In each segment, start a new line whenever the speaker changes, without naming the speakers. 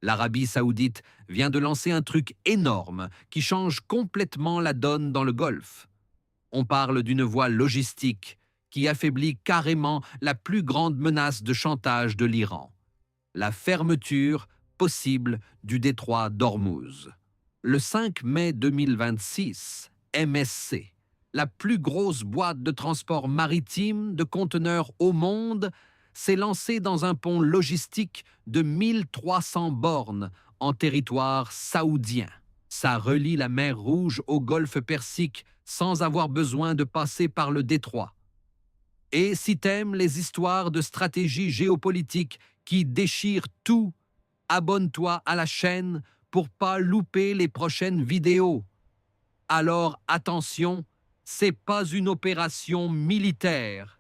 L'Arabie saoudite vient de lancer un truc énorme qui change complètement la donne dans le Golfe. On parle d'une voie logistique qui affaiblit carrément la plus grande menace de chantage de l'Iran, la fermeture possible du détroit d'Ormuz. Le 5 mai 2026, MSC, la plus grosse boîte de transport maritime de conteneurs au monde, s'est lancée dans un pont logistique de 1300 bornes en territoire saoudien. Ça relie la mer Rouge au golfe Persique sans avoir besoin de passer par le détroit. Et si t'aimes les histoires de stratégie géopolitique qui déchirent tout, abonne-toi à la chaîne pour pas louper les prochaines vidéos. Alors attention, c'est pas une opération militaire.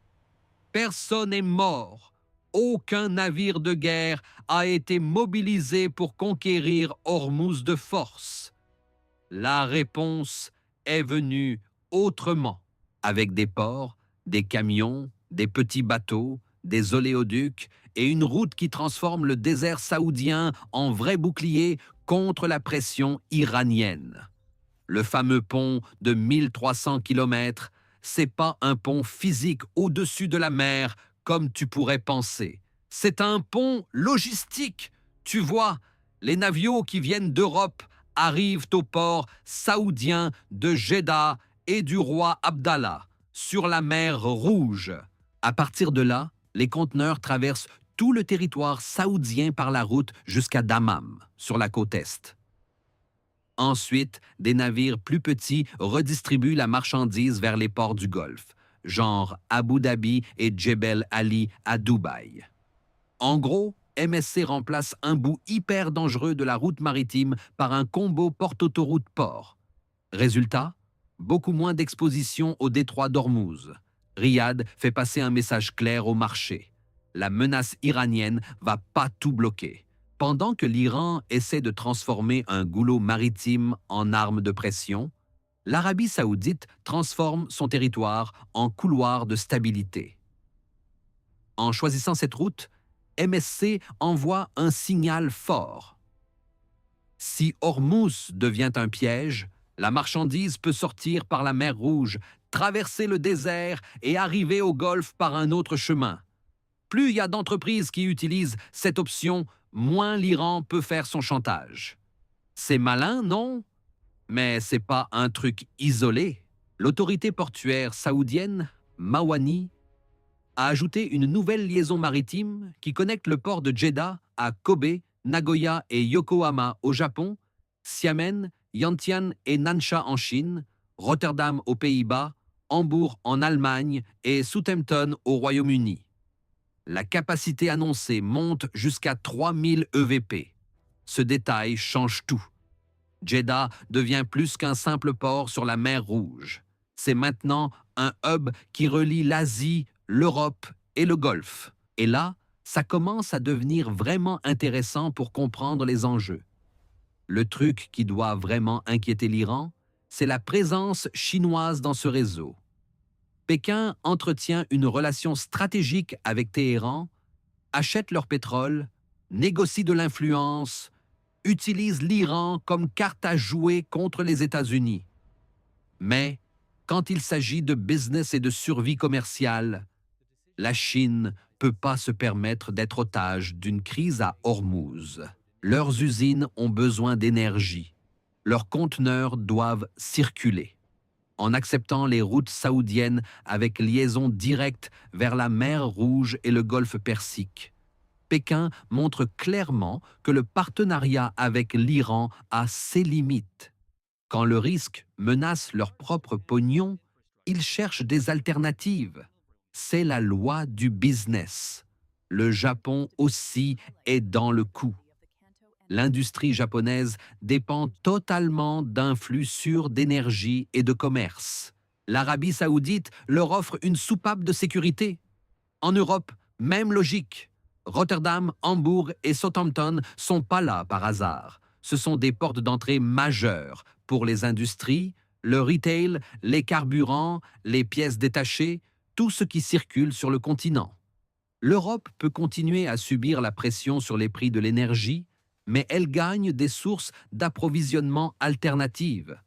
Personne n'est mort. Aucun navire de guerre a été mobilisé pour conquérir Ormuz de force. La réponse est venue autrement, avec des ports, des camions, des petits bateaux, des oléoducs et une route qui transforme le désert saoudien en vrai bouclier contre la pression iranienne. Le fameux pont de 1300 km, c'est pas un pont physique au-dessus de la mer comme tu pourrais penser. C'est un pont logistique. Tu vois, les navires qui viennent d'Europe arrivent au port saoudien de Jeddah et du roi Abdallah, sur la mer Rouge. À partir de là, les conteneurs traversent tout le territoire saoudien par la route jusqu'à Dammam, sur la côte est. Ensuite, des navires plus petits redistribuent la marchandise vers les ports du Golfe, genre Abu Dhabi et Jebel Ali à Dubaï. En gros, MSC remplace un bout hyper dangereux de la route maritime par un combo port-autoroute-port. Résultat, beaucoup moins d'exposition au détroit d'Ormuz. Riyad fait passer un message clair au marché. La menace iranienne va pas tout bloquer. Pendant que l'Iran essaie de transformer un goulot maritime en arme de pression, l'Arabie saoudite transforme son territoire en couloir de stabilité. En choisissant cette route, MSC envoie un signal fort. Si Ormuz devient un piège, la marchandise peut sortir par la mer Rouge, traverser le désert et arriver au Golfe par un autre chemin. Plus il y a d'entreprises qui utilisent cette option, moins l'Iran peut faire son chantage. C'est malin, non? Mais c'est pas un truc isolé. L'autorité portuaire saoudienne, Mawani, a ajouté une nouvelle liaison maritime qui connecte le port de Jeddah à Kobe, Nagoya et Yokohama au Japon, Xiamen, Yantian et Nansha en Chine, Rotterdam aux Pays-Bas, Hambourg en Allemagne et Southampton au Royaume-Uni. La capacité annoncée monte jusqu'à 3000 EVP. Ce détail change tout. Jeddah devient plus qu'un simple port sur la mer Rouge. C'est maintenant un hub qui relie l'Asie, l'Europe et le Golfe. Et là, ça commence à devenir vraiment intéressant pour comprendre les enjeux. Le truc qui doit vraiment inquiéter l'Iran, c'est la présence chinoise dans ce réseau. Pékin entretient une relation stratégique avec Téhéran, achète leur pétrole, négocie de l'influence, utilise l'Iran comme carte à jouer contre les États-Unis. Mais quand il s'agit de business et de survie commerciale, la Chine peut pas se permettre d'être otage d'une crise à Ormuz. Leurs usines ont besoin d'énergie. Leurs conteneurs doivent circuler. En acceptant les routes saoudiennes avec liaison directe vers la mer Rouge et le golfe Persique, Pékin montre clairement que le partenariat avec l'Iran a ses limites. Quand le risque menace leur propre pognon, ils cherchent des alternatives. C'est la loi du business. Le Japon aussi est dans le coup. L'industrie japonaise dépend totalement d'un flux sûr d'énergie et de commerce. L'Arabie saoudite leur offre une soupape de sécurité. En Europe, même logique. Rotterdam, Hambourg et Southampton sont pas là par hasard. Ce sont des portes d'entrée majeures pour les industries, le retail, les carburants, les pièces détachées, tout ce qui circule sur le continent. L'Europe peut continuer à subir la pression sur les prix de l'énergie, mais elle gagne des sources d'approvisionnement alternatives.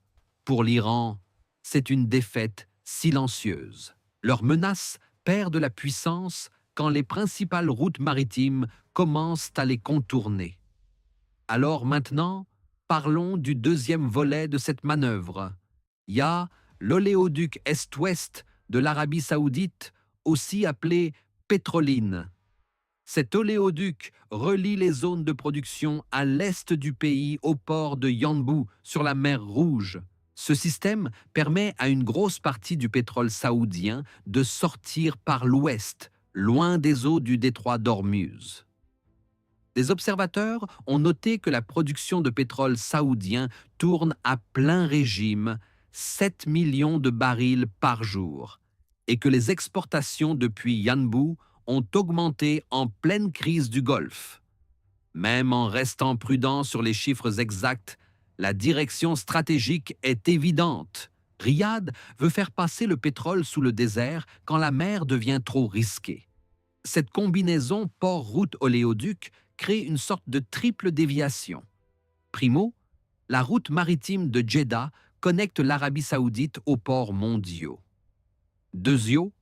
Pour l'Iran, c'est une défaite silencieuse. Leur menace perd de la puissance quand les principales routes maritimes commencent à les contourner. Alors maintenant, parlons du deuxième volet de cette manœuvre. Il y a l'oléoduc Est-Ouest de l'Arabie saoudite, aussi appelé Pétroline. Cet oléoduc relie les zones de production à l'est du pays au port de Yanbu sur la mer Rouge. Ce système permet à une grosse partie du pétrole saoudien de sortir par l'ouest, loin des eaux du détroit d'Ormuz. Des observateurs ont noté que la production de pétrole saoudien tourne à plein régime, 7 millions de barils par jour, et que les exportations depuis Yanbu ont augmenté en pleine crise du Golfe. Même en restant prudent sur les chiffres exacts, la direction stratégique est évidente. Riyad veut faire passer le pétrole sous le désert quand la mer devient trop risquée. Cette combinaison port-route-oléoduc crée une sorte de triple déviation. Primo, la route maritime de Jeddah connecte l'Arabie saoudite aux ports mondiaux. Deuxio,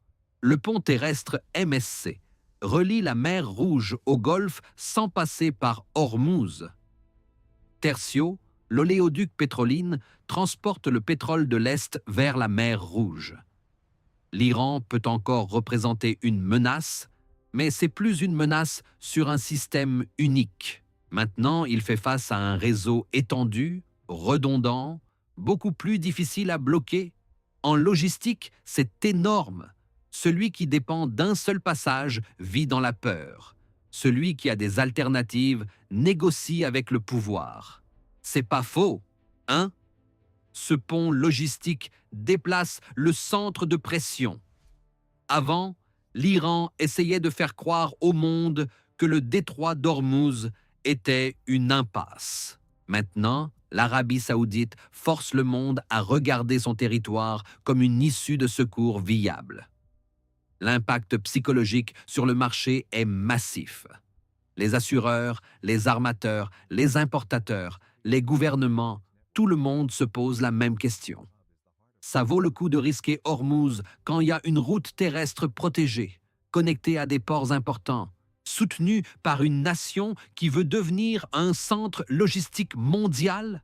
le pont terrestre MSC relie la mer Rouge au Golfe sans passer par Ormuz. Tertio, l'oléoduc Pétroline transporte le pétrole de l'Est vers la mer Rouge. L'Iran peut encore représenter une menace, mais c'est plus une menace sur un système unique. Maintenant, il fait face à un réseau étendu, redondant, beaucoup plus difficile à bloquer. En logistique, c'est énorme. Celui qui dépend d'un seul passage vit dans la peur. Celui qui a des alternatives négocie avec le pouvoir. C'est pas faux, hein? Ce pont logistique déplace le centre de pression. Avant, l'Iran essayait de faire croire au monde que le détroit d'Ormuz était une impasse. Maintenant, l'Arabie saoudite force le monde à regarder son territoire comme une issue de secours viable. L'impact psychologique sur le marché est massif. Les assureurs, les armateurs, les importateurs, les gouvernements, tout le monde se pose la même question. Ça vaut le coup de risquer Ormuz quand il y a une route terrestre protégée, connectée à des ports importants, soutenue par une nation qui veut devenir un centre logistique mondial?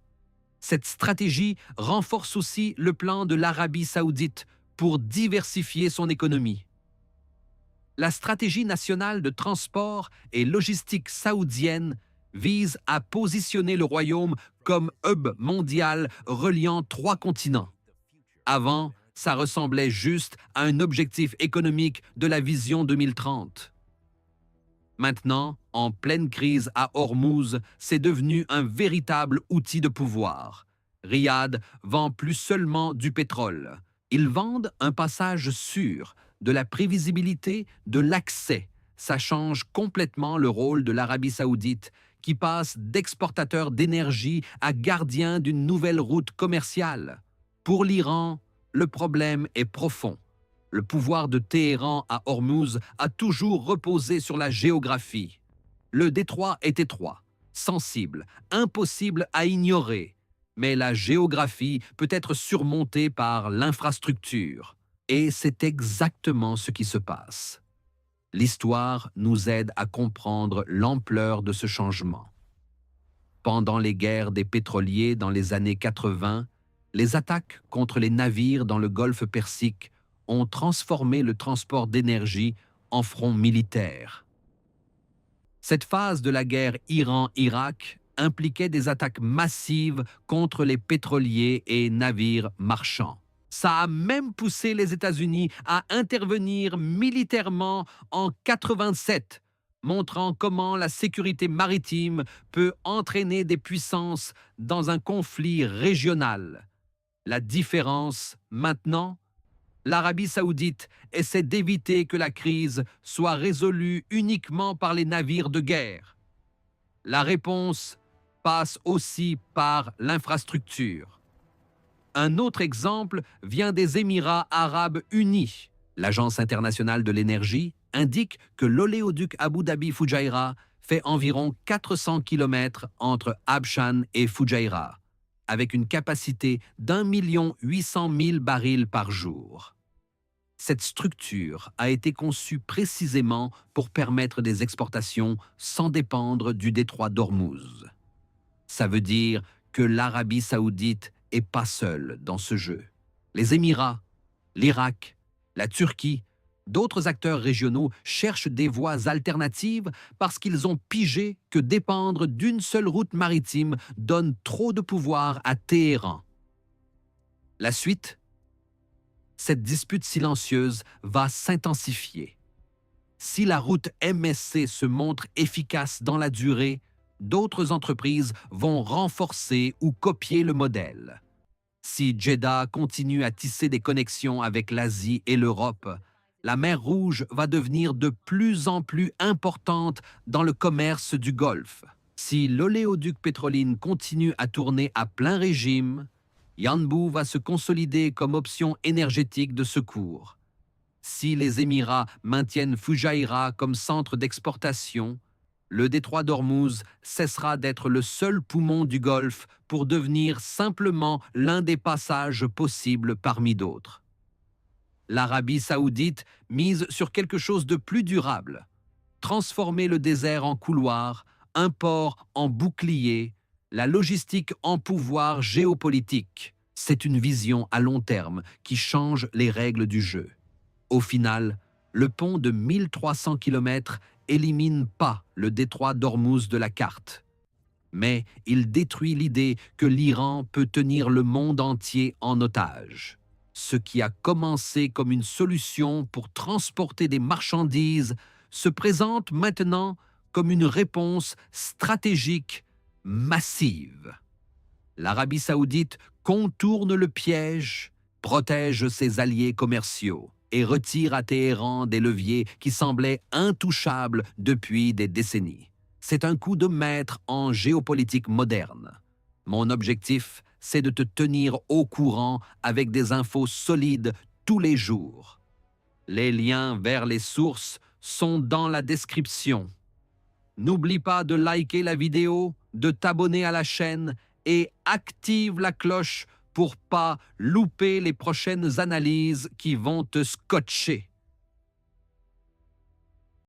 Cette stratégie renforce aussi le plan de l'Arabie saoudite pour diversifier son économie. La stratégie nationale de transport et logistique saoudienne vise à positionner le royaume comme hub mondial reliant 3 continents. Avant, ça ressemblait juste à un objectif économique de la vision 2030. Maintenant, en pleine crise à Ormuz, c'est devenu un véritable outil de pouvoir. Riyad vend plus seulement du pétrole. Ils vendent un passage sûr, de la prévisibilité, de l'accès. Ça change complètement le rôle de l'Arabie saoudite, qui passe d'exportateur d'énergie à gardien d'une nouvelle route commerciale. Pour l'Iran, le problème est profond. Le pouvoir de Téhéran à Ormuz a toujours reposé sur la géographie. Le détroit est étroit, sensible, impossible à ignorer. Mais la géographie peut être surmontée par l'infrastructure. Et c'est exactement ce qui se passe. L'histoire nous aide à comprendre l'ampleur de ce changement. Pendant les guerres des pétroliers dans les années 80, les attaques contre les navires dans le golfe Persique ont transformé le transport d'énergie en front militaire. Cette phase de la guerre Iran-Irak impliquait des attaques massives contre les pétroliers et navires marchands. Ça a même poussé les États-Unis à intervenir militairement en 87, montrant comment la sécurité maritime peut entraîner des puissances dans un conflit régional. La différence, maintenant, l'Arabie saoudite essaie d'éviter que la crise soit résolue uniquement par les navires de guerre. La réponse passe aussi par l'infrastructure. Un autre exemple vient des Émirats arabes unis. L'Agence internationale de l'énergie indique que l'oléoduc Abu Dhabi-Fujairah fait environ 400 km entre Abshan et Fujairah, avec une capacité d'1 800 000 barils par jour. Cette structure a été conçue précisément pour permettre des exportations sans dépendre du détroit d'Ormuz. Ça veut dire que l'Arabie saoudite n'est pas seule dans ce jeu. Les Émirats, l'Irak, la Turquie, d'autres acteurs régionaux cherchent des voies alternatives parce qu'ils ont pigé que dépendre d'une seule route maritime donne trop de pouvoir à Téhéran. La suite? Cette dispute silencieuse va s'intensifier. Si la route MSC se montre efficace dans la durée, d'autres entreprises vont renforcer ou copier le modèle. Si Jeddah continue à tisser des connexions avec l'Asie et l'Europe, la mer Rouge va devenir de plus en plus importante dans le commerce du Golfe. Si l'oléoduc Pétroline continue à tourner à plein régime, Yanbu va se consolider comme option énergétique de secours. Si les Émirats maintiennent Fujairah comme centre d'exportation, le détroit d'Ormuz cessera d'être le seul poumon du Golfe pour devenir simplement l'un des passages possibles parmi d'autres. L'Arabie saoudite mise sur quelque chose de plus durable. Transformer le désert en couloir, un port en bouclier, la logistique en pouvoir géopolitique. C'est une vision à long terme qui change les règles du jeu. Au final, le pont de 1300 km élimine pas le détroit d'Ormuz de la carte. Mais il détruit l'idée que l'Iran peut tenir le monde entier en otage. Ce qui a commencé comme une solution pour transporter des marchandises se présente maintenant comme une réponse stratégique massive. L'Arabie saoudite contourne le piège, protège ses alliés commerciaux et retire à Téhéran des leviers qui semblaient intouchables depuis des décennies. C'est un coup de maître en géopolitique moderne. Mon objectif, c'est de te tenir au courant avec des infos solides tous les jours. Les liens vers les sources sont dans la description. N'oublie pas de liker la vidéo, de t'abonner à la chaîne et active la cloche pour pas louper les prochaines analyses qui vont te scotcher.